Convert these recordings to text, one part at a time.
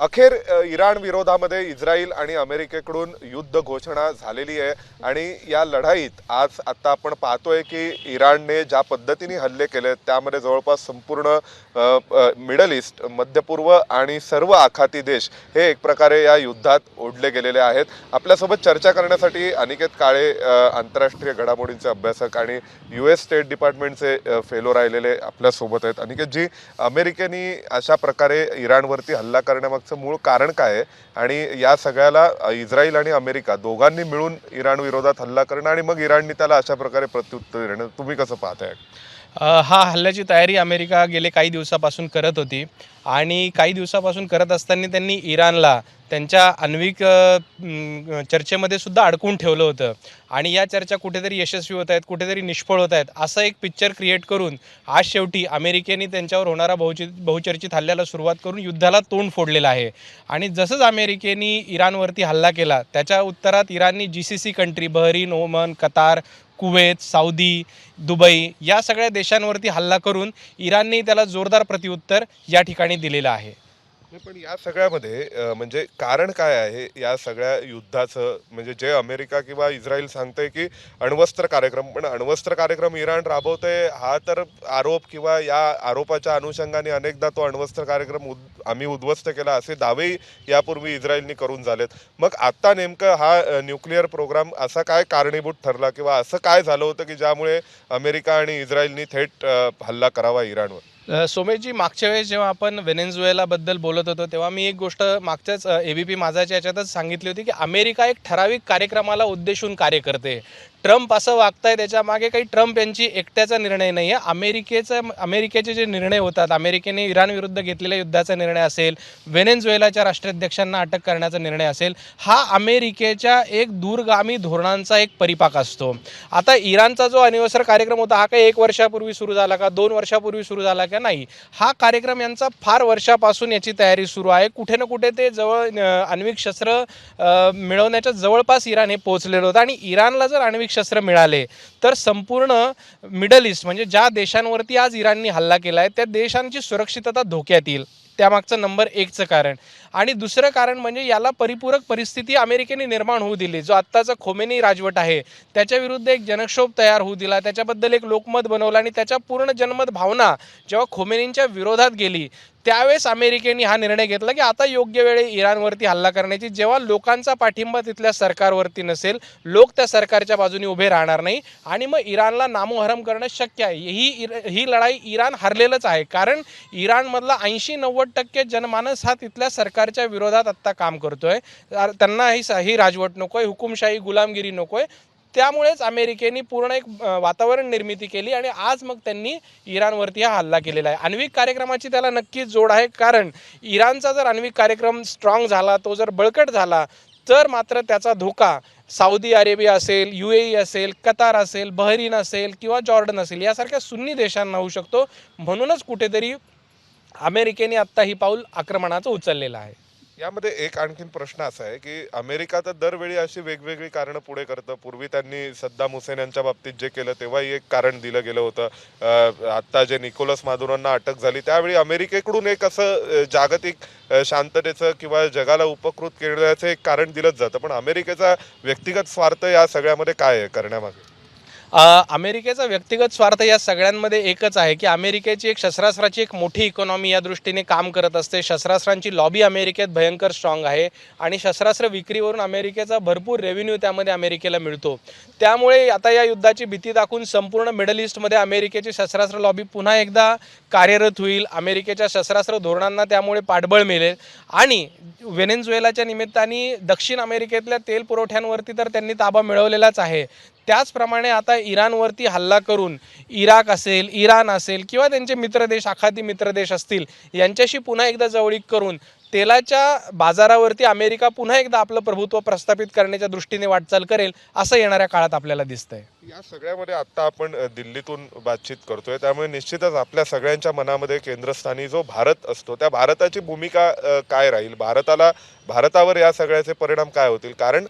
अखेर इराण विरोधामध्ये इस्रायल आणि अमेरिकेकडून युद्ध घोषणा झालेली आहे आणि या लढाईत आज आता आपण पाहतोय की इराणने ज्या पद्धतीने हल्ले केले त्यामध्ये जवळपास संपूर्ण मिडल ईस्ट, मध्य पूर्व आणि सर्व आखाती देश हे एक प्रकारे या युद्धात ओढले गेलेले आहेत. आपल्यासोबत चर्चा करण्यासाठी अनिकेत काळे आंतरराष्ट्रीय घडामोडींचे अभ्यासक आणि US स्टेट डिपार्टमेंटचे फेलो राहिलेले आपल्यासोबत आहेत. अनिकेतजी, अमेरिकेने अशा प्रकारे इराणवरती हल्ला करण्यामागचं मूळ कारण काय आहे आणि या सगळ्याला इस्रायल आणि अमेरिका दोघांनी मिळून इराण विरोधात हल्ला करणं आणि मग इराणने त्याला अशा प्रकारे प्रत्युत्तर देणं, तुम्ही कसं पाहताय? हा हल्ल्याची तयारी अमेरिका गेले काही दिवसापासून करत होती आणि काही दिवसापासून करत असताना त्यांनी इराणला त्यांच्या आण्विक चर्चेमध्ये सुद्धा अडकून ठेवलं होतं आणि या चर्चा कुठेतरी यशस्वी होत आहेत, कुठेतरी निष्फळ होत आहेत, असं एक पिक्चर क्रिएट करून आज शेवटी अमेरिकेने त्यांच्यावर होणारा बहुचर्चित हल्ल्याला सुरुवात करून युद्धाला तोंड फोडलेलं आहे. आणि जसंच अमेरिकेने इराणवरती हल्ला केला त्याच्या उत्तरात इराणनी GCC country Bahrain, Oman, Qatar, Kuwait, Saudi, Dubai या सगळ्या देशांवरती हल्ला करून इराणने त्याला जोरदार प्रत्युत्तर या ठिकाणी दिलेलं आहे. पण या सगळ्यामध्ये म्हणजे कारण काय आहे या सगळ्या युद्धाचं? म्हणजे जे अमेरिका किंवा इस्रायल सांगतंय की अण्वस्त्र कार्यक्रम, पण अण्वस्त्र कार्यक्रम इराण राबवतंय हा तर आरोप, किंवा या आरोपाच्या अनुषंगाने अनेकदा तो अण्वस्त्र कार्यक्रम आम्ही उद्ध्वस्त केला असे दावेही यापूर्वी इस्रायलने करून झालेत. मग आता नेमकं हा न्यूक्लिअर प्रोग्राम असा काय कारणीभूत ठरला, किंवा असं काय झालं होतं की ज्यामुळे अमेरिका आणि इस्रायलनी थेट हल्ला करावा इराणवर? सोमेशजी, मागच्या वेळेस जेव्हा आपण व्हेनेझुएलाबद्दल बोलत होतो तेव्हा मी एक गोष्ट मागच्याच ABP माझाच्या याच्यातच सांगितली होती की अमेरिका एक ठराविक कार्यक्रमाला उद्देशून कार्य करते. ट्रम्प असं वागताय त्याच्या मागे काही ट्रम्प यांची एकट्याचा निर्णय नाही आहे. अमेरिकेचे जे निर्णय होतात, अमेरिकेने इराण विरुद्ध घेतलेल्या युद्धाचा निर्णय असेल, व्हेनेझुएलाच्या राष्ट्राध्यक्षांना अटक करण्याचा निर्णय असेल, हा अमेरिकेच्या एक दूरगामी धोरणांचा एक परिपाक असतो. आता इराणचा जो अनिवर्सरी कार्यक्रम होता हा काही 1 वर्षापूर्वी सुरू झाला का, 2 वर्षापूर्वी सुरू झाला का? नाही, हा कार्यक्रम यांचा फार वर्षापासून याची तयारी सुरू आहे. कुठे ना कुठे ते आण्विक शस्त्र मिळवण्याच्या जवळपास इराण हे पोहोचलेलं होतं आणि इराणला जर आण्विक शस्त्र मिळाले तर संपूर्ण मिडल ईस्ट, म्हणजे ज्या देशांवरती आज इराणने हल्ला केला आहे त्या देशांची सुरक्षितता धोक्यात येईल. त्यामागचं नंबर 1चं कारण. आणि दुसरं कारण म्हणजे याला परिपूरक परिस्थिती अमेरिकेने निर्माण होऊ दिली. जो आत्ताचा खोमेनी राजवट आहे त्याच्या विरुद्ध एक जनक्षोभ तयार होऊ दिला, त्याच्याबद्दल एक लोकमत बनवलं आणि त्याच्या पूर्ण जनमत भावना जेव्हा खोमेनींच्या विरोधात गेली त्यावेळेस अमेरिकेने हा निर्णय घेतला की आता योग्य वेळी इराणवरती हल्ला करण्याची. जेव्हा लोकांचा पाठिंबा तिथल्या सरकारवरती नसेल, लोक त्या सरकारच्या बाजूने उभे राहणार नाही आणि मग इराणला नामोहरम करणं शक्य आहे. ही लढाई इराण हरलेलंच आहे, कारण इराणमधला 80-90% जनमानस हा तिथल्या सरकारच्या विरोधात आत्ता काम करतोय. त्यांना ही राजवट नकोय, हुकुमशाही, गुलामगिरी नकोय. त्यामुळेच अमेरिकेने पूर्ण एक वातावरण निर्मिती केली आणि आज मग त्यांनी इराणवरती हा हल्ला केलेला आहे. आण्विक कार्यक्रमाची त्याला नक्कीच जोड आहे, कारण इराणचा जर आण्विक कार्यक्रम स्ट्रॉंग झाला, तो जर बळकट झाला तर मात्र त्याचा धोका सौदी अरेबिया असेल, UAE असेल, कतार असेल, बहरीन असेल किंवा जॉर्डन असेल यासारख्या सुन्नी देशांना होऊ शकतो. म्हणूनच कुठेतरी अमेरिकेने आत्ता ही पाऊल आक्रमणाचं उचललेलं आहे. यामध्ये एक आणखीन प्रश्न असा आहे की अमेरिका तर दरवेळी अशी वेगवेगळी कारणं पुढे करतं. पूर्वी त्यांनी सद्दाम हुसेन यांच्या बाबतीत जे केलं तेव्हाही एक कारण दिलं गेलं होतं. आत्ता जे निकोलस मादुरोंना अटक झाली त्यावेळी अमेरिकेकडून एक असं जागतिक शांततेचं किंवा जगाला उपकृत करण्याचं एक कारण दिलंच जातं. पण अमेरिकेचा व्यक्तिगत स्वार्थ या सगळ्यामध्ये काय आहे करण्यामागे? अमेरिकेचा व्यक्तिगत स्वार्थ या सगळ्यांमध्ये एकच आहे की अमेरिकेची एक शस्त्रास्त्राची एक मोठी इकॉनॉमी या दृष्टीने काम करत असते. शस्त्रास्त्रांची लॉबी अमेरिकेत भयंकर स्ट्रॉंग आहे आणि शस्त्रास्त्र विक्रीवरून अमेरिकेचा भरपूर रेव्हेन्यू त्यामध्ये अमेरिकेला मिळतो. त्यामुळे आता या युद्धाची भीती दाखवून संपूर्ण मिडल ईस्टमध्ये अमेरिकेची शस्त्रास्त्र लॉबी पुन्हा एकदा कार्यरत होईल. अमेरिकेच्या शस्त्रास्त्र धोरणांना त्यामुळे पाठबळ मिळेल आणि व्हेनेझुएलाच्या निमित्ताने दक्षिण अमेरिकेतल्या तेल पुरवठ्यांवरती तर त्यांनी ताबा मिळवलेलाच आहे. त्याचप्रमाणे आता इराणवरती हल्ला करून इराक असेल, इराण असेल किंवा त्यांचे मित्रदेश, आखाती मित्रदेश असतील यांच्याशी पुन्हा एकदा जवळीक करून तेलाच्या बाजारावरती अमेरिका पुन्हा एकदा आपलं प्रभुत्व प्रस्थापित करण्याच्या दृष्टीने वाटचाल करेल असं येणाऱ्या काळात आपल्याला दिसतंय. या सगळ्यामध्ये आत्ता आपण दिल्लीतून बातचीत करतोय त्यामुळे निश्चितच आपल्या सगळ्यांच्या मनामध्ये केंद्रस्थानी जो भारत असतो त्या भारताची भूमिका काय राहील, भारतावर या सगळ्याचे परिणाम काय होतील? कारण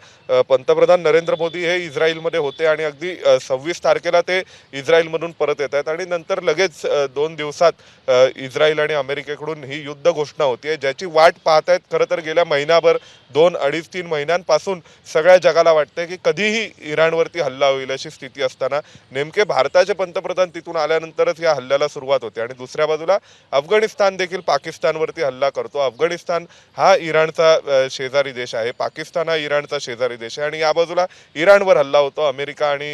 पंतप्रधान नरेंद्र मोदी हे इस्रायलमध्ये होते आणि अगदी 26 तारखेला ते इस्रायलमधून परत येत आहेत आणि नंतर लगेच 2 दिवसात इस्रायल आणि अमेरिकेकडून ही युद्ध घोषणा होती ज्याची वाट वाट पाहतायत खरं तर गेल्या महिनाभर 2-2.5-3 महिन्यांपासून सगळ्या जगाला वाटतंय की कधीही इराणवरती हल्ला होईल अशी स्थिती असताना नेमके भारताचे पंतप्रधान तिथून आल्यानंतरच या हल्ल्याला सुरुवात होते आणि दुसऱ्या बाजूला अफगाणिस्तान देखील पाकिस्तानवरती हल्ला करतो. अफगाणिस्तान हा इराणचा शेजारी देश आहे, पाकिस्तान हा इराणचा शेजारी देश आहे आणि या बाजूला इराणवर हल्ला होतो अमेरिका आणि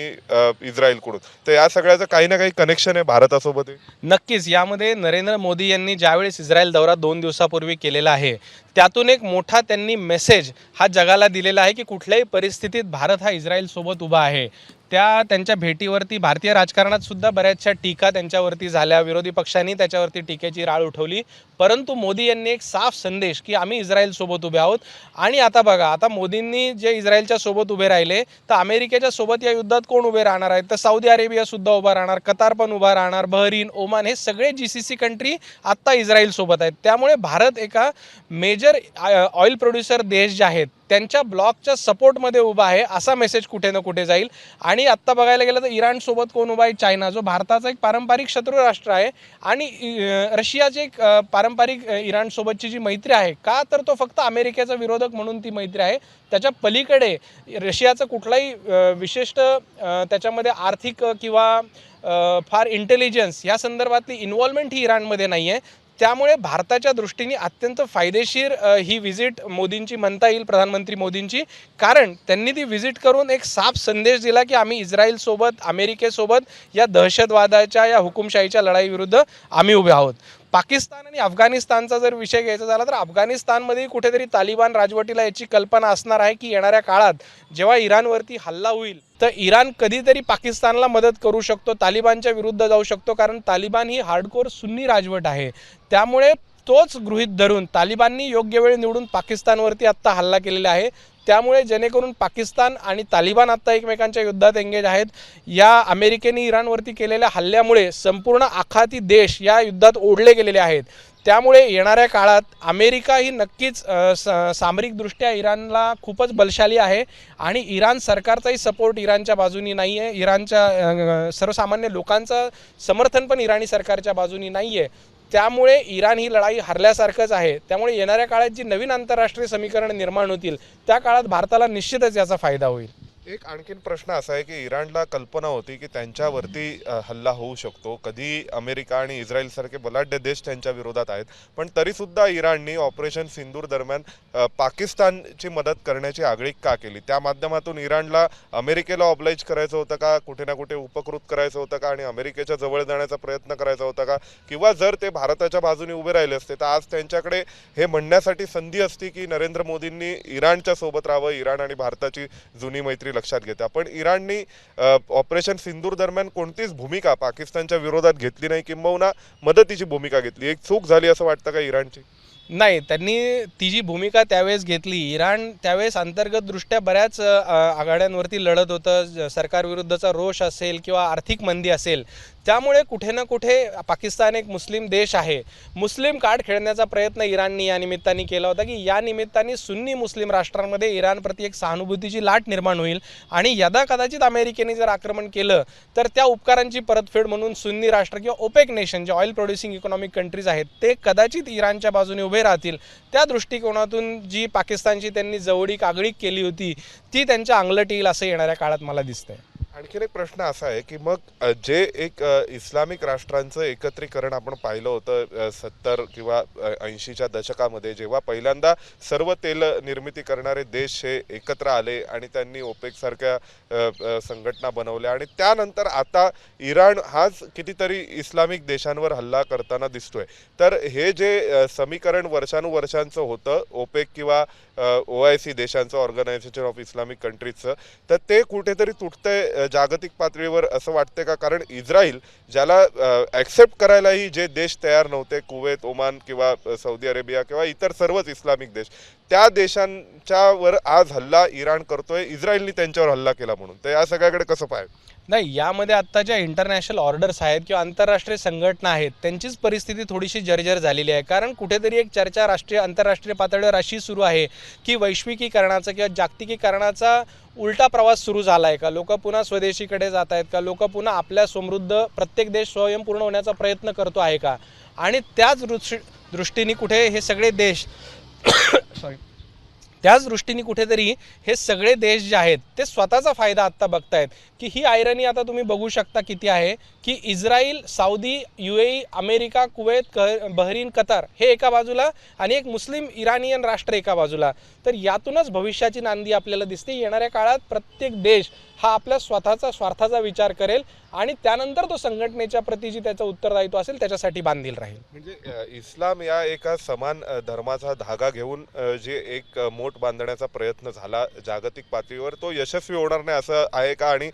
इस्रायलकडून. तर या सगळ्याचं काही ना काही कनेक्शन आहे भारतासोबत. नक्कीच यामध्ये नरेंद्र मोदी यांनी ज्यावेळेस इस्रायल दौरा 2 दिवसापूर्वी केलेला आहे त्यातून एक मोठा त्यांनी मेसेज हा जगाला दिलेला आहे की कुठल्याही परिस्थितीत भारत हा इस्रायल सोबत उभा आहे. त्यांच्या भेटीवरती भारतीय राजकारणात सुद्धा बऱ्याचशा टीका त्यांच्यावरती झाल्या, विरोधी पक्षांनी त्याच्यावरती टीकेची राळ उठवली, परंतु मोदी यांनी एक साफ संदेश की आम्ही इस्रायल सोबत उभे आहोत. आणि आता बघा, आता मोदींनी जे इस्रायलच्या सोबत उभे राहिले तर अमेरिकेच्या सोबत या युद्धात कोण उभे राहणार आहेत? तर सौदी अरेबिया सुद्धा उभा राहणार, कतार पण उभा राहणार, बहरीन, ओमान, हे सगळे GCC कंट्री आत्ता इस्रायल सोबत आहेत. त्यामुळे भारत एका मेजर ऑइल प्रोड्युसर देश जे आहेत त्यांच्या ब्लॉकच्या सपोर्टमध्ये उभा आहे असा मेसेज कुठे ना कुठे जाईल. आणि आत्ता बघायला गेलं तर इराण सोबत कोण उभा आहे? चायना, जो भारताचा एक पारंपरिक शत्रू राष्ट्र आहे. आणि रशियाचे एक पारंपरिक इराण सोबतची जी मैत्री आहे, का तर तो फक्त अमेरिकेचा विरोधक म्हणून ती मैत्री आहे. त्याच्या पलीकडे रशियाचं कुठलाही विशिष्ट त्याच्यामध्ये आर्थिक किंवा फार इंटेलिजन्स या संदर्भातली इन्व्हॉल्वमेंट ही इराणमध्ये नाही आहे. त्यामुळे भारताच्या दृष्टीने अत्यंत फायदेशीर ही व्हिजिट मोदींची म्हणता येईल, प्रधानमंत्री मोदींची, कारण त्यांनी ती व्हिजिट करून एक साफ संदेश दिला की आम्ही इस्रायलसोबत, अमेरिकेसोबत या दहशतवादाच्या, या हुकुमशाहीच्या लढाईविरुद्ध आम्ही उभे आहोत. पाकिस्तान आणि अफगाणिस्तानचा जर विषय घ्यायचा झाला तर अफगाणिस्तानमध्ये कुठेतरी तालिबान राजवटीला याची कल्पना असणार आहे की येणाऱ्या काळात जेव्हा इराणवरती हल्ला होईल तर इराण कधीतरी पाकिस्तानला मदत करू शकतो, तालिबानच्या विरुद्ध जाऊ शकतो, कारण तालिबान ही हार्डकोर सुन्नी राजवट आहे. त्यामुळे तोच गृहीत धरून तालिबाननी योग्य वेळ निवडून पाकिस्तानवरती आत्ता हल्ला केलेला आहे. त्यामुळे जेणेकरून पाकिस्तान आणि तालिबान आत्ता एकमेकांच्या युद्धात एंगेज आहेत. या अमेरिकेने इराणवरती केलेल्या हल्ल्यामुळे संपूर्ण आखाती देश या युद्धात ओढले गेलेले आहेत. त्यामुळे येणाऱ्या काळात अमेरिका ही नक्कीच सामरिकदृष्ट्या इराणला खूपच बलशाली आहे आणि इराण सरकारचाही सपोर्ट इराणच्या बाजूनी नाही आहे. इराणच्या सर्वसामान्य लोकांचं समर्थन पण इराणी सरकारच्या बाजूनी नाही आहे. त्यामुळे इराण ही लढाई हरल्यासारखंच आहे. त्यामुळे येणाऱ्या काळात जी नवीन आंतरराष्ट्रीय समीकरण निर्माण होतील त्या काळात भारताला निश्चितच याचा फायदा होईल. एक आणखीन प्रश्न असा आहे की इराणला कल्पना होती की त्यांच्यावरती हल्ला होऊ शकतो, कधी अमेरिका आणि इस्रायल सारखे बलाढ्य देश त्यांच्या विरोधात आहेत, पण तरीसुद्धा इराणने ऑपरेशन सिंदूर दरम्यान पाकिस्तानची मदत करण्याची आगळीक का केली? त्या माध्यमातून इराणला अमेरिकेला ऑब्लाइज करायचं होतं का, कुठे ना कुठे उपकृत करायचं होतं का आणि अमेरिकेच्या जवळ जाण्याचा प्रयत्न करायचा होता का? किंवा जर ते भारताच्या बाजूने उभे राहिले असते तर आज त्यांच्याकडे हे म्हणण्यासाठी संधी असती की नरेंद्र मोदींनी इराणच्या सोबत राहावं, इराण आणि भारताची जुनी मैत्री लक्षात घेता. पण इराणनी ऑपरेशन सिंदूर दरम्यान कोणतीच भूमिका पाकिस्तानच्या विरोधात घेतली नाही, किंबहुना मदतीची भूमिका घेतली. एक चूक झाली असं वाटतं का इराणची? नाही, त्यांनी ती जी भूमिका त्यावेळेस घेतली, इराण त्यावेळेस अंतर्गतदृष्ट्या बऱ्याच आघाड्यांवरती लढत होतं. सरकारविरुद्धचा रोष असेल किंवा आर्थिक मंदी असेल, त्यामुळे कुठे ना कुठे पाकिस्तान एक मुस्लिम देश आहे, मुस्लिम कार्ड खेळण्याचा प्रयत्न इराणनी या निमित्ताने केला होता की या निमित्ताने सुन्नी मुस्लिम राष्ट्रांमध्ये इराणप्रती एक सहानुभूतीची लाट निर्माण होईल आणि यदा कदाचित अमेरिकेने जर आक्रमण केलं तर त्या उपकारांची परतफेड म्हणून सुन्नी राष्ट्र किंवा ओपेक नेशन, जे ऑइल प्रोड्युसिंग इकॉनॉमिक कंट्रीज आहेत, ते कदाचित इराणच्या बाजूने उभे राहतील. त्या दृष्टिकोनातून जी पाकिस्तानची त्यांनी जवळीक आगळीक केली होती ती त्यांच्या अंगलट येईल असं येणाऱ्या काळात मला दिसतंय. आणखीन एक प्रश्न असा आहे की मग जे एक इस्लामिक राष्ट्रांचं एकत्रीकरण आपण पाहिलं होतं 70 किंवा 80च्या दशकामध्ये, जेव्हा पहिल्यांदा सर्व तेल निर्मिती करणारे देश हे एकत्र आले आणि त्यांनी ओपेक सारख्या संघटना बनवल्या आणि त्यानंतर आता इराण हाच कितीतरी इस्लामिक देशांवर हल्ला करताना दिसतोय. तर हे जे समीकरण वर्षानुवर्षांचं होतं ओपेक किंवा OIC देशांचं, ऑर्गनायझेशन ऑफ इस्लामिक कंट्रीजचं, तर ते कुठेतरी तुटतंय जागतिक पातळीवर असं वाटतंय का? कारण इस्रायल ज्याला ॲक्सेप्ट करायलाही जे देश तयार नव्हते, कुवेत, ओमान किंवा सौदी अरेबिया किंवा इतर सर्वच इस्लामिक देश, त्या देशांच्यावर आज हल्ला इराण करतोय, इस्रायलनी त्यांच्यावर हल्ला केला म्हणून. तर या सगळ्याकडे कसं पाहायचं? नाही, यामध्ये आत्ता ज्या इंटरनॅशनल ऑर्डर्स आहेत किंवा आंतरराष्ट्रीय संघटना आहेत त्यांचीच परिस्थिती थोडीशी जर्जर झालेली आहे. कारण कुठेतरी एक चर्चा आंतरराष्ट्रीय पातळीवर अशी सुरू आहे की वैश्विकीकरणाचा किंवा जागतिकीकरणाचा उलटा प्रवास सुरू झाला आहे का? लोक पुन्हा स्वदेशीकडे जात आहेत का? लोक पुन्हा आपल्या समृद्ध प्रत्येक देश स्वयंपूर्ण होण्याचा प्रयत्न करतो आहे का? आणि त्याच दृष्टीने कुठे हे सगळे देश सॉरी, त्याच दृष्टीने कुठेतरी हे सगळे देश जे आहेत ते स्वतःचा फायदा आत्ता बघतायत की ही आयरनी आता तुम्ही बघू शकता किती आहे की Israel, Saudi, UAE, America, Kuwait, Bahrain, Qatar हे एका बाजूला आणि एक मुस्लिम इराणियन राष्ट्र एका बाजूला. तर यातूनच भविष्याची नांदी आपल्याला दिसते. येणाऱ्या काळात प्रत्येक देश हा आपल्या स्वतःचा स्वार्थाचा विचार करेल आणि त्यानंतर तो संघटनेच्या प्रती जी त्याचं उत्तरदायित्व असेल त्याच्यासाठी बांधील राहील. म्हणजे इस्लाम या एका समान धर्माचा धागा घेऊन जे एक मोठ बांधण्याचा प्रयत्न झाला जागतिक पातळीवर, तो यशस्वी होणार नाही असं आहे का? आणि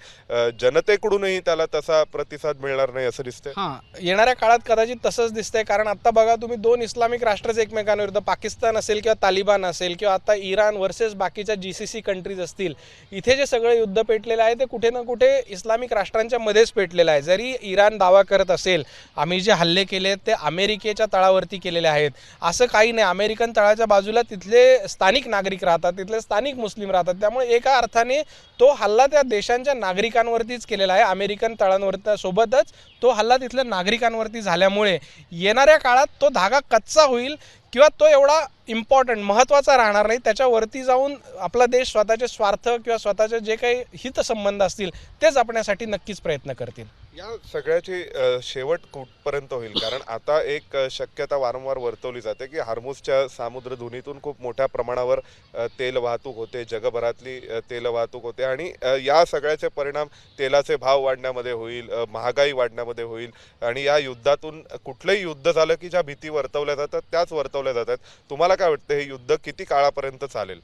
जनतेकडूनही त्याला तसा प्रतिसाद मिळणार नाही असं दिसतंय. येणाऱ्या काळात कदाचित तसंच दिसतंय. कारण आता बघा तुम्ही, 2 इस्लामिक राष्ट्रच एकमेकांविरुद्ध, पाकिस्तान असेल किंवा तालिबान असेल किंवा आता इराण वर्सेस बाकीच्या GCC कंट्रीज असतील, इथे जे सगळं युद्ध पेटलेलं आहे ते कुठे ना कुठे इस्लामिक राष्ट्रांच्या मध्येच पेटलेलं आहे. जरी इराण दावा करत असेल आम्ही जे हल्ले केले ते अमेरिकेच्या तळावरती केलेले आहेत, असं काही नाही. अमेरिकन तळाच्या बाजूला तिथले स्थानिक नागरिक राहतात, तिथले स्थानिक मुस्लिम राहतात. त्यामुळे एका अर्थाने तो हल्ला त्या देशांच्या नागरिकांवरतीच केलेला आहे. अमेरिकन तळांवरती सोबतच तो हल्ला तिथल्या नागरिकांवरती झाल्यामुळे येणाऱ्या काळात तो धागा कच्चा होईल किंवा तो एवढा इम्पॉर्टंट महत्त्वाचा राहणार नाही. त्याच्यावरती जाऊन आपला देश स्वतःचे स्वार्थ किंवा स्वतःचे जे काही हितसंबंध असतील ते जपण्यासाठी नक्कीच प्रयत्न करतील. या सगळ्याची शेवट कुठपर्यंत होईल? कारण आता एक शक्यता वारंवार वर्तवली जाते की हार्मुजच्या सामुद्रधुनीतून खूप मोठ्या प्रमाणावर तेल वाहतूक होते, जगभरातली तेल वाहतूक होते आणि या सगळ्याचे परिणाम तेलाचे भाव वाढण्यामध्ये होईल, महागाई वाढण्यामध्ये होईल आणि या युद्धातून कुठलंही युद्ध झालं की ज्या भीती वर्तवल्या जातात त्याच वर्तवल्या जातात. तुम्हाला काय वाटतं हे युद्ध किती काळापर्यंत चालेल?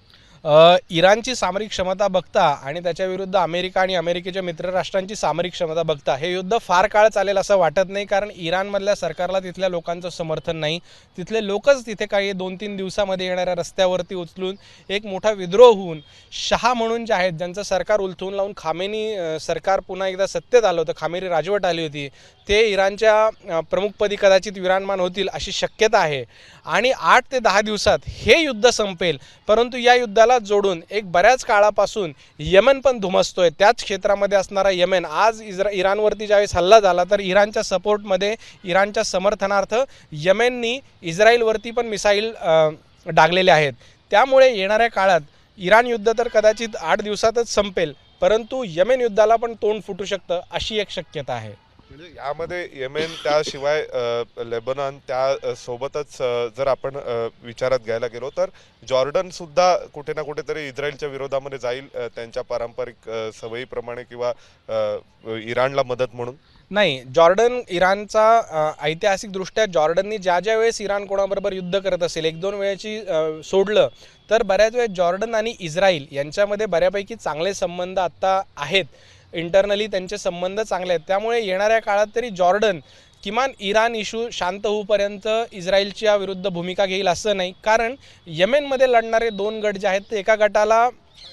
इराणची सामरिक क्षमता बघता आणि त्याच्या विरुद्ध अमेरिका आणि अमेरिकेच्या मित्रराष्ट्रांची सामरिक क्षमता बघता हे युद्ध फार काळ चालेल असं वाटत नाही. कारण इराणमधल्या सरकारला तिथल्या लोकांचं समर्थन नाही. तिथले लोकच तिथे काही 2-3 दिवसामध्ये येणाऱ्या रस्त्यावरती उचलून एक मोठा विद्रोह होऊन शहा म्हणून जे आहेत ज्यांचं सरकार उलथून लावून खामेनी सरकार पुन्हा एकदा सत्तेत आलं होतं, खामेनी राजवट आली होती, ते इराणच्या प्रमुखपदी कदाचित विराजमान होतील अशी शक्यता आहे. आणि 8 ते 10 दिवसात हे युद्ध संपेल. परंतु या युद्धाला जोडून एक बऱ्याच काळापासून यमन पण धुमसतोय. त्याच क्षेत्रामध्ये असणारा यमन आज इराणवरती ज्यावेळेस हल्ला झाला तर इराणच्या सपोर्टमध्ये, इराणच्या समर्थनार्थ यमेननी इस्रायलवरती पण मिसाईल डागलेले आहेत. त्यामुळे येणाऱ्या काळात इराण युद्ध तर कदाचित 8 दिवसातच संपेल, परंतु यमेन युद्धाला पण तोंड फुटू शकतं अशी एक शक्यता आहे. म्हणजे यामध्ये येमेन त्याशिवाय लेबनॉन त्या सोबतच जर आपण विचारात घ्यायला गेलो तर जॉर्डन सुद्धा कुठे ना कुठेतरी इस्रायलच्या विरोधामध्ये जाईल त्यांच्या पारंपरिक सवयीप्रमाणे किंवा इराणला मदत म्हणून. नाही, जॉर्डन इराणचा ऐतिहासिकदृष्ट्या जॉर्डननी ज्या ज्या वेळेस इराण कोणाबरोबर युद्ध करत असेल, 1-2 वेळेची सोडलं तर बऱ्याच वेळेस जॉर्डन आणि इस्रायल यांच्यामध्ये बऱ्यापैकी चांगले संबंध आत्ता आहेत. इंटरनली त्यांचे संबंध चांगले आहेत. त्यामुळे येणाऱ्या काळात तरी जॉर्डन किमान इराण इशू शांत होऊपर्यंत इस्रायलच्या विरुद्ध भूमिका घेईल असं नाही. कारण येमेनमध्ये लढणारे 2 गट जे आहेत ते एका गटाला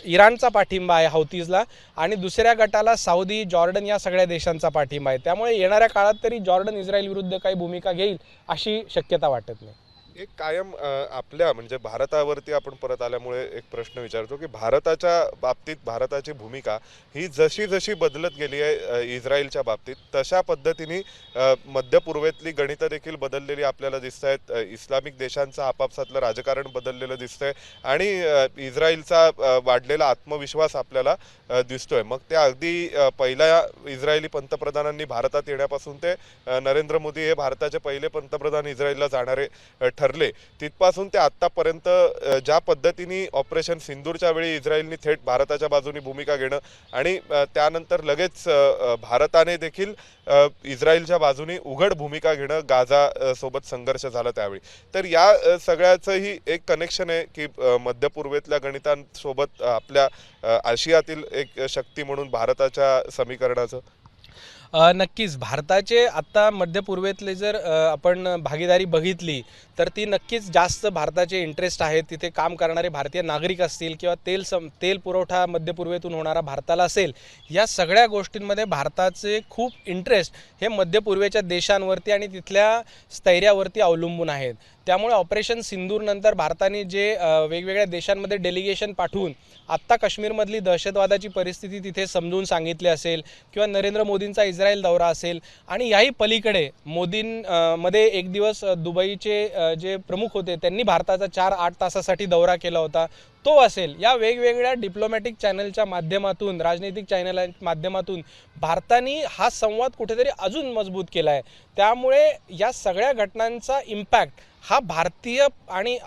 इराणचा पाठिंबा आहे हौतीजला आणि दुसऱ्या गटाला सौदी, जॉर्डन या सगळ्या देशांचा पाठिंबा आहे. त्यामुळे येणाऱ्या काळात तरी जॉर्डन इस्रायल विरुद्ध काही भूमिका घेईल अशी शक्यता वाटत नाही. एक कायम आपल्या म्हणजे भारतावरती आपण परत आल्यामुळे एक प्रश्न विचारतो की भारताच्या बाबतीत भारताची भूमिका ही जशी जशी बदलत गेली आहे इस्रायलच्या बाबतीत, तशा पद्धतीने मध्य पूर्वेतली गणितं देखील बदललेली आपल्याला दिसत आहेत. इस्लामिक देशांचं आपापसातलं राजकारण बदललेलं दिसतंय आणि इस्रायलचा वाढलेला आत्मविश्वास आपल्याला दिसतोय. मग त्या अगदी पहिल्या इस्रायली पंतप्रधानांनी भारतात येण्यापासून ते नरेंद्र मोदी हे भारताचे पहिले पंतप्रधान इस्रायलला जाणारे ठरले, तिथपासून ते आत्तापर्यंत ज्या पद्धतीने ऑपरेशन सिंदूरच्या वेळी इस्रायलने थेट भारताच्या बाजूने भूमिका घेणं आणि त्यानंतर लगेच भारताने देखील इस्रायलच्या बाजूने उघड भूमिका घेणं, गाझा सोबत संघर्ष झाला त्यावेळी, तर या सगळ्याचंही एक कनेक्शन आहे की मध्य पूर्वेतल्या गणितांसोबत आपल्या आशियातील एक शक्ती म्हणून भारताच्या समीकरणाचं. नक्कीच भारताचे आत्ता मध्य पूर्वेतले जर आपण भागीदारी बघितली तर ती नक्कीच जास्त भारताचे इंटरेस्ट आहेत. तिथे काम करणारे भारतीय नागरिक असतील किंवा तेल पुरवठा मध्य पूर्वेतून होणारा भारताला असेल, या सगळ्या गोष्टींमध्ये भारताचे खूप इंटरेस्ट हे मध्य पूर्वेच्या देशांवरती आणि तिथल्या स्थैर्यावरती अवलंबून आहेत. त्यामुळे ऑपरेशन सिंदूर नंतर भारताने जे वेगवेगळ्या देशांमध्ये डेलिगेशन पाठवून आत्ता काश्मीरमधली दहशतवादाची परिस्थिती तिथे समजून सांगितली असेल किंवा नरेंद्र मोदींचा इस्रायल दौरा असेल आणि याही पलीकडे मध्ये एक दिवस दुबईचे जे प्रमुख होते त्यांनी भारताचा 4-8 तासासाठी दौरा केला होता तो असेल, या वेगवेगळ्या डिप्लोमॅटिक चॅनलच्या माध्यमातून राजनैतिक चॅनल माध्यमातून भारताने हा संवाद कुठेतरी अजून मजबूत केला आहे. त्यामुळे या सगळ्या घटनांचा इम्पॅक्ट हा भारतीय आणि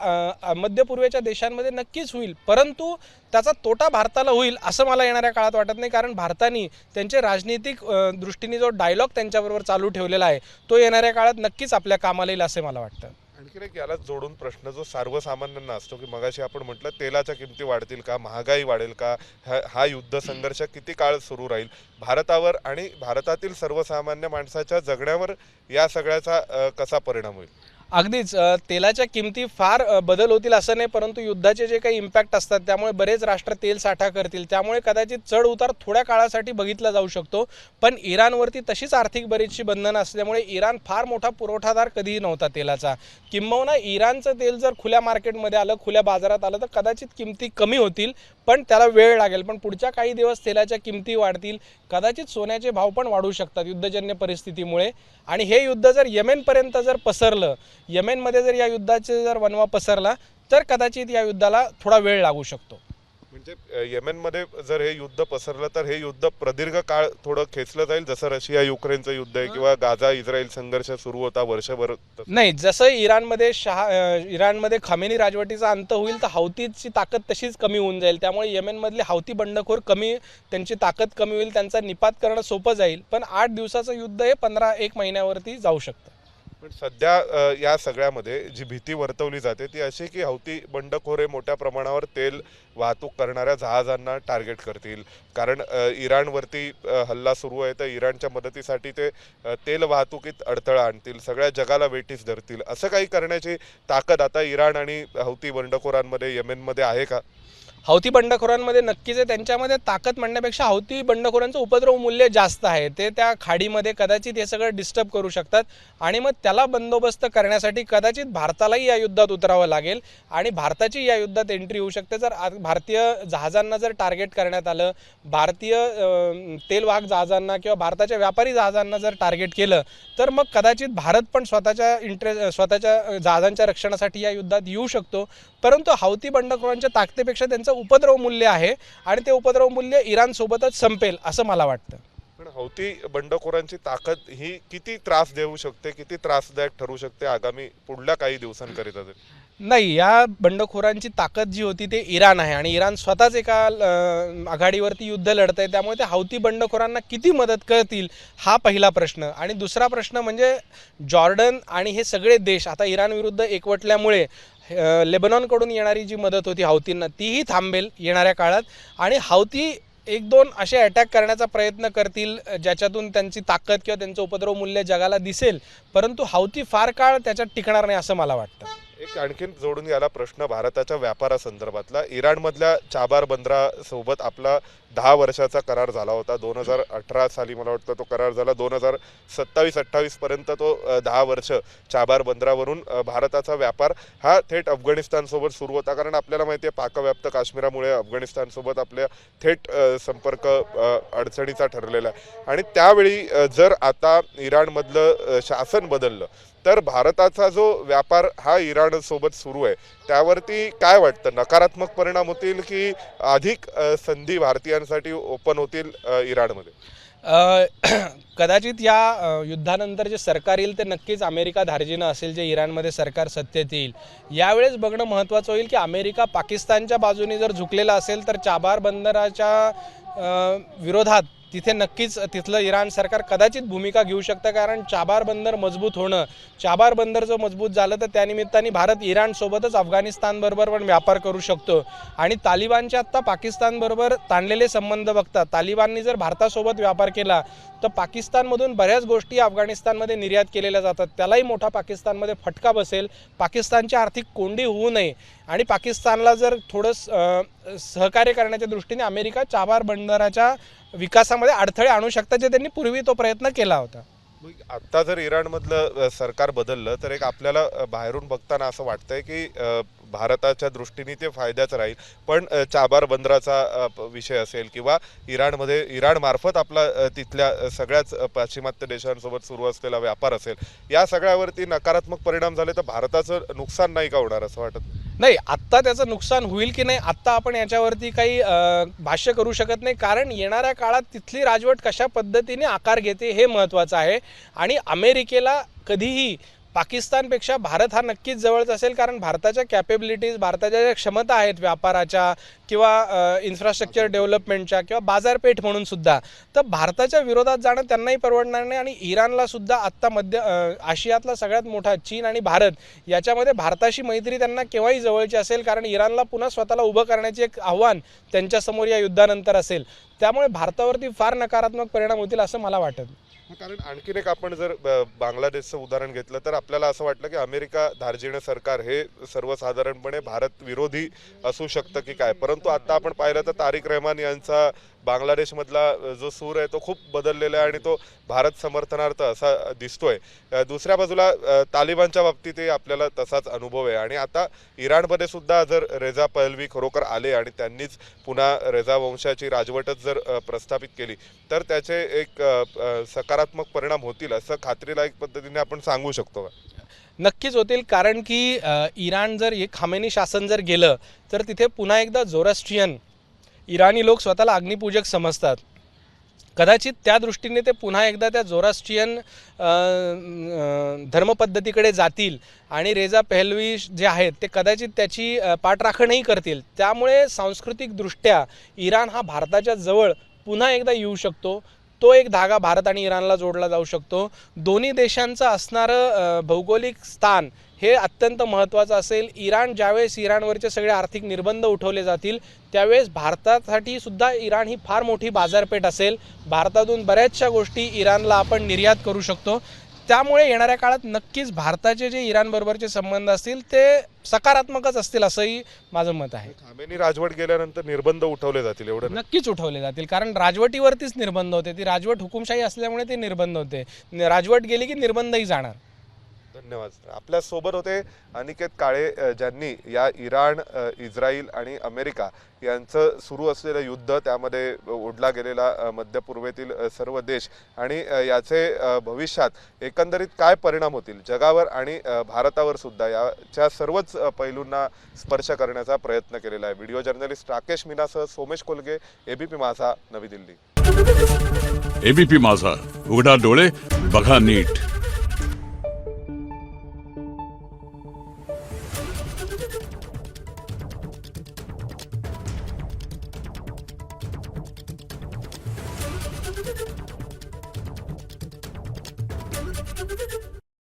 मध्य पूर्वेच्या देशांमध्ये नक्कीच होईल, परंतु त्याचा तोटा भारताला होईल असं मला येणाऱ्या काळात वाटत नाही. कारण भारताने त्यांचे राजनीतिक दृष्टीने जो डायलॉग त्यांच्याबरोबर चालू ठेवलेला आहे तो येणाऱ्या काळात नक्कीच आपल्या कामाला येईल असे मला वाटतं. आणखी एक याला जोडून प्रश्न जो सर्वसामान्यांना असतो की मगाशी आपण म्हटलं तेलाच्या किमती वाढतील का, महागाई वाढेल का, हा युद्ध संघर्ष किती काळ सुरू राहील, भारतावर आणि भारतातील सर्वसामान्य माणसाच्या जगण्यावर या सगळ्याचा कसा परिणाम होईल? अगदीच तेलाच्या किमती फार बदल होतील असं नाही, परंतु युद्धाचे जे काही इम्पॅक्ट असतात त्यामुळे बरेच राष्ट्र तेल साठा करतील, त्यामुळे कदाचित चढ उतार थोड्या काळासाठी बघितला जाऊ शकतो. पण इराणवरती तशीच आर्थिक बरीचशी बंधनं असल्यामुळे इराण फार मोठा पुरवठादार कधीही नव्हता तेलाचा. किंबहुना इराणचं तेल जर खुल्या मार्केटमध्ये आलं, खुल्या बाजारात आलं तर कदाचित किमती कमी होतील, पण त्याला वेळ लागेल. पण पुढच्या काही दिवस तेलाच्या किमती वाढतील, कदाचित सोन्याचे भाव पण वाढू शकतात युद्धजन्य परिस्थितीमुळे. आणि हे युद्ध जर येमेनपर्यंत जर पसरलं, येमेनमध्ये जर या युद्धाचे जर वणवा पसरला तर कदाचित या युद्धाला थोडा वेळ लागू शकतो. म्हणजे येमेनमध्ये जर हे युद्ध पसरलं तर हे युद्ध प्रदीर्घ काळ थोडं खेचलं जाईल, जसं रशिया युक्रेनचं युद्ध आहे किंवा गाझा इस्रायल संघर्ष सुरू होता वर्षभर? नाही, जसं इराणमध्ये खामेनी राजवटीचा अंत होईल तर हौतीची ताकद तशीच कमी होऊन जाईल. त्यामुळे येमेनमधले हौती बंडखोर त्यांची ताकद कमी होईल, त्यांचा निपात करणं सोपं जाईल. पण 8 दिवसाचं युद्ध हे 15-1 महिन्यावरती जाऊ शकतं. पण सध्या या सगळ्यामध्ये जी भीती वर्तवली जाते ती अशी की हौती बंडखोरे मोठ्या प्रमाणावर तेल वाहतूक करणाऱ्या जहाजांना टार्गेट करतील, कारण इराणवरती हल्ला सुरू आहे तर इराणच्या मदतीसाठी ते तेल वाहतुकीत अडथळा आणतील, सगळ्या जगाला वेठीस धरतील. असं काही करण्याची ताकद आता इराण आणि हौती बंडखोरांमध्ये येमेनमध्ये आहे का? हौती बंडखोरांमध्ये नक्कीच आहे. त्यांच्यामध्ये ताकद म्हणण्यापेक्षा हौती बंडखोरांचं उपद्रव मूल्य जास्त आहे. ते त्या खाडीमध्ये कदाचित हे सगळं डिस्टर्ब करू शकतात आणि मग त्याला बंदोबस्त करण्यासाठी कदाचित भारतालाही या युद्धात उतरावं लागेल आणि भारताची या युद्धात एंट्री होऊ शकते. जर भारतीय जहाजांना जर टार्गेट करण्यात आलं, भारतीय तेलवाहक जहाजांना किंवा भारताच्या व्यापारी जहाजांना जर टार्गेट केलं तर मग कदाचित भारत पण स्वतःच्या जहाजांच्या रक्षणासाठी या युद्धात येऊ शकतो. परंतु हौती बंडखोरांच्या ताकदीपेक्षा त्यांचं उपद्रव मूल्य आहे आणि ते उपद्रव मूल्य इराणसोबतच संपेल असं मला वाटतं. पण हौती बंडखोरांची ताकद ही किती त्रास देऊ शकते, किती त्रासदायक ठरू शकते आगामी पुढल्या काही दिवसांकरिता? नाही, या बंडखोरांची ताकद जी होती ते इराण आहे आणि इराण स्वतःच एका आघाडीवरती युद्ध लढत आहे. त्यामुळे ते हौती बंडखोरांना किती मदत करतील हा पहिला प्रश्न. आणि दुसरा प्रश्न म्हणजे जॉर्डन आणि हे सगळे देश आता इराण विरुद्ध एकवटल्यामुळे लेबनॉनकडून येणारी जी मदत होती हौतींना तीही थांबेल येणाऱ्या काळात आणि हौती 1-2 असे अटॅक करण्याचा प्रयत्न करतील ज्याच्यातून त्यांची ताकद किंवा त्यांचं उपद्रव मूल्य जगाला दिसेल, परंतु हौती फार काळ त्याच्यात टिकणार नाही असं मला वाटतं. एक आणखीन जोडून याला प्रश्न भारताच्या व्यापारासंदर्भातला. इराणमधल्या चाबार बंदरासोबत आपला 10 वर्षाचा करार झाला होता. 2018 साली मला वाटतं तो करार झाला. 2027-28 पर्यंत तो 10 वर्ष चाबार बंदरावरून भारताचा व्यापार हा थेट अफगाणिस्तानसोबत सुरू होता, कारण आपल्याला माहिती आहे पाकव्याप्त काश्मीरामुळे अफगाणिस्तानसोबत आपल्या थेट संपर्क अडचणीचा ठरलेला आहे. आणि त्यावेळी जर आता इराणमधलं शासन बदललं तर भारताचा जो व्यापार हा इराणसोबत सुरू आहे त्यावरती काय वाटतं, नकारात्मक परिणाम होतील की अधिक संधी भारतीयांसाठी ओपन होतील इराणमध्ये? कदाचित या युद्धानंतर जे सरकार येईल ते नक्कीच अमेरिका धार्जिनं असेल, जे इराणमध्ये सरकार सत्तेत येईल. यावेळेस बघणं महत्त्वाचं होईल की अमेरिका पाकिस्तानच्या बाजूने जर झुकलेला असेल तर चाबार बंदराच्या विरोधात तिथे नक्कीच तिथलं इराण सरकार कदाचित भूमिका घेऊ शकतं. कारण चाबार बंदर मजबूत होणं, चाबार बंदर जर मजबूत झालं तर त्यानिमित्ताने भारत इराणसोबतच अफगाणिस्तानबरोबर पण व्यापार करू शकतो. आणि तालिबानचे आत्ता पाकिस्तानबरोबर ताणलेले संबंध बघतात, तालिबाननी जर भारतासोबत व्यापार केला तर पाकिस्तानमधून बऱ्याच गोष्टी अफगाणिस्तानमध्ये निर्यात केलेल्या जातात, त्यालाही मोठा पाकिस्तानमध्ये फटका बसेल. पाकिस्तानची आर्थिक कोंडी होऊ नये आणि पाकिस्तानला जर थोडं सहकार्य करण्याच्या दृष्टीने अमेरिका चाबार बंदराच्या विकासामध्ये अडथळे आणू शकतात, जे त्यांनी पूर्वी तो प्रयत्न केला होता. मग आता जर इराणमधलं सरकार बदललं तर एक आपल्याला बाहेरून बघताना असं वाटतंय की भारताच्या दृष्टीने ते फायद्याचं राहील, पण चाबार बंदराचा विषय असेल किंवा इराण मार्फत आपला तिथल्या सगळ्याच पाश्चिमात्य देशांसोबत सुरू असलेला व्यापार असेल, या सगळ्यावरती नकारात्मक परिणाम झाले तर भारताचं नुकसान नाही का होणार असं वाटत? नाही, आत्ता त्याचं नुकसान होईल की नाही आत्ता आपण याच्यावरती काही भाष्य करू शकत नाही, कारण येणाऱ्या काळात तिथली राजवट कशा पद्धतीने आकार घेते हे महत्त्वाचं आहे. आणि अमेरिकेला कधीही पाकिस्तानपेक्षा भारत हा नक्कीच जवळच असेल, कारण भारताच्या कॅपेबिलिटीज, भारताच्या ज्या क्षमता आहेत व्यापाराच्या किंवा इन्फ्रास्ट्रक्चर डेव्हलपमेंटच्या किंवा बाजारपेठ म्हणून सुद्धा, तर भारताच्या विरोधात जाणं त्यांनाही परवडणार नाही. आणि इराणला सुद्धा आत्ता आशियातला सगळ्यात मोठा चीन आणि भारत याच्यामध्ये भारताशी मैत्री त्यांना केव्हाही जवळची असेल, कारण इराणला पुन्हा स्वतःला उभं करण्याचे एक आव्हान त्यांच्यासमोर या युद्धानंतर असेल. त्यामुळे भारतावरती फार नकारात्मक परिणाम होतील असं मला वाटत. कारण आणखीन एक आपण जर बांगलादेशचं उदाहरण घेतलं तर आपल्याला असं वाटलं की अमेरिका धार्जिणे सरकार हे सर्वसाधारणपणे भारत विरोधी असू शकतं की काय, परंतु आता आपण पाहिलं तर तारिक रहमान यांचा बांगलादेशमधला जो सूर आहे तो खूप बदललेला आहे आणि तो भारत समर्थनार्थ असा दिसतोय. दुसऱ्या बाजूला तालिबानच्या बाबतीतही आपल्याला तसाच अनुभव आहे. आणि आता इराणमध्ये सुद्धा जर रेझा पहलवी खरोखर आले आणि त्यांनीच पुन्हा रेझा वंशाची राजवटच जर प्रस्थापित केली तर त्याचे एक सकारात्मक परिणाम होतील असं खात्रीलायक पद्धतीने आपण सांगू शकतो का? नक्कीच होतील, कारण की इराण जर खामेनी शासन जर गेलं तर तिथे पुन्हा एकदा झोरास्ट्रियन इराणी लोक स्वतःला अग्निपूजक समजतात, कदाचित त्या दृष्टीने ते पुन्हा एकदा त्या झोरास्ट्रियन धर्मपद्धतीकडे जातील आणि रेझा पहलवी जे आहेत ते कदाचित त्याची पाठराखणही करतील. त्यामुळे सांस्कृतिकदृष्ट्या इराण हा भारताच्या जवळ पुन्हा एकदा येऊ शकतो. तो एक धागा भारत आणि इराणला जोडला जाऊ शकतो. दोन्ही देशांचं असणारं भौगोलिक स्थान हे अत्यंत महत्त्वाचं असेल. ज्यावेळेस इराणवरचे सगळे आर्थिक निर्बंध उठवले जातील त्यावेळेस भारतासाठी सुद्धा इराण ही फार मोठी बाजारपेठ असेल. भारतातून बऱ्याचशा गोष्टी इराणला आपण निर्यात करू शकतो. त्यामुळे येणाऱ्या काळात नक्कीच भारताचे जे इराणबरोबरचे संबंध असतील ते सकारात्मकच असतील असंही माझं मत आहे. खामेनी राजवट गेल्यानंतर निर्बंध उठवले जातील एवढं नक्कीच उठवले जातील, कारण राजवटीवरतीच निर्बंध होते. ती राजवट हुकुमशाही असल्यामुळे ते निर्बंध होते. राजवट गेली की निर्बंधही जाणार. धन्यवाद. आपल्या सोबत होते अनिकेत काळे, ज्यांनी या इराण, इस्रायल आणि अमेरिका यांचं सुरू असलेलं युद्ध, त्यामध्ये ओढला गेलेला मध्य पूर्वेतील सर्व देश आणि याचे भविष्यात एकंदरीत काय परिणाम होतील जगावर आणि भारतावर सुद्धा, याच्या सर्वच पैलूंना स्पर्श करण्याचा प्रयत्न केलेला आहे. व्हिडिओ जर्नलिस्ट राकेश मीनासह सोमेश कोलगे, एबीपी माझा, नवी दिल्ली. एबीपी माझा, उघडा डोळे बघा नीट.